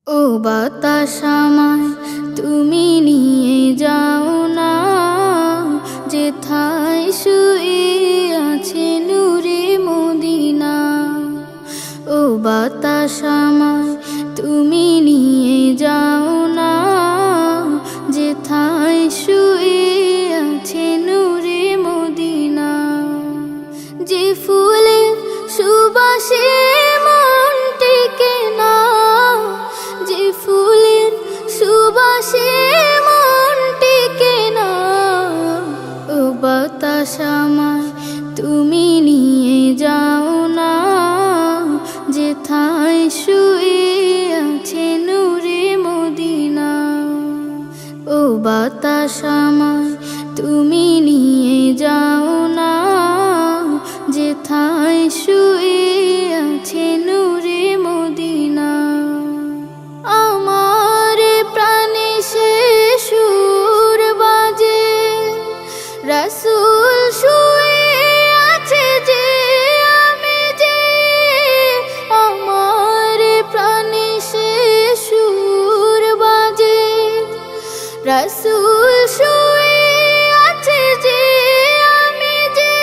ও বাতাস আমায় তুমি নিয়ে যাও না, যেথায় শুয়ে আছে নূরে মদিনা। ও বাতাস আমায় তুমি নিয়ে যাও না, যেথায় শুয়ে আছে নূরে মদিনা। যে ফুলের সুবাসে মন টেকে না, যে ফুলের সুবাসে মন টেকে না। ও বাতাস আমায় তুমি নিয়ে যাও না, যেথায় শুয়ে আছে নূরে মদিনা। ও বাতাস আমায় তুমি নিয়ে যাও না, যেথায় শুয়ে আছে নূরে মদিনা। আমার প্রাণে সে সুর বাজে, রাসূল শুয়ে আছে যে, আমি যে। আমার প্রাণে সে সুর বাজে, রাসূল শুয়ে আছে যে, আমি যে।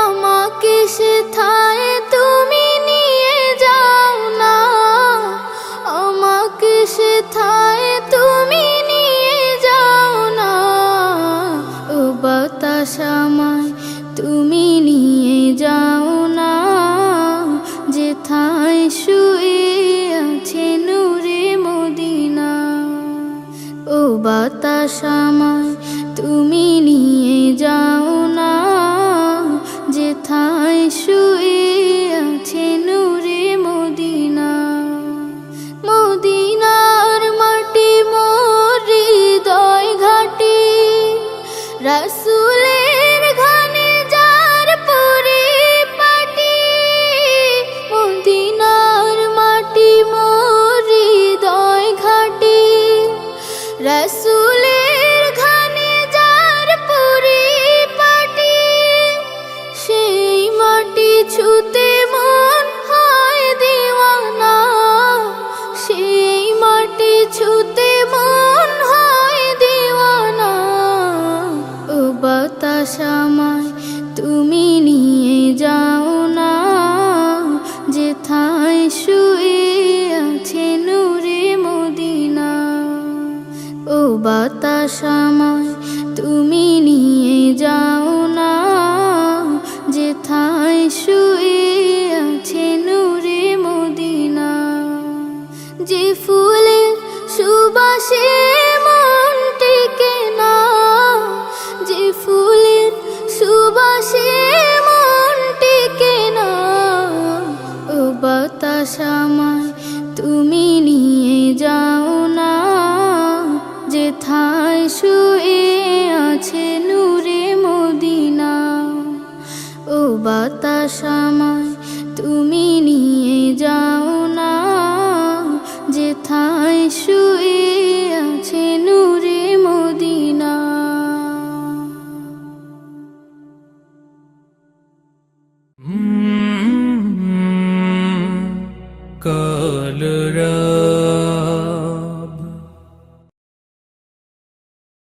আমাকে সেথায় তুমি নিয়ে যাও না, আমাকে সেথায় তুমি নিয়ে যাও না। ও বাতাস আমায় তুমি নিয়ে যাও না, যেথায় শুয়ে আছে নূরে মদিনা। ও বাতাস আমায় তুমি নিয়ে যাও না, যেথায় শুয়ে আছে নূরে মদিনা। মদিনার মাটি মোর হৃদয় ঘাটি, রাসূলের ঘানে যার পরিপাটি। মদিনার মাটি মোর হৃদয় ঘাটি, রাসূলের ঘানে যার পরিপাটি। সেই মাটি ছুতে মন হয় দিওয়ানা, সেই মাটি ছুতে মন হয় দিওয়ানা। ও বাতাস আমায় তুমি নিয়ে যাও না, যেথায় শুয়ে আছে নূরে মদিনা। ও বাতাস আমায় তুমি নিয়ে যাও না, যেথায় শুয়ে আছে নূরে মদিনা। যে ফুলের সুবাসে মন টেকে না, যে ফুলের সুবাসে মন টেকে না। ও বাতাস আমায় তুমি নিয়ে যাও না, যেথায় শুয়ে আছে নূরে মদিনা। ও বাতাস আমায় তুমি নিয়ে যাও না, যেথায় শুয়ে আছে নূরে মদিনা। কাল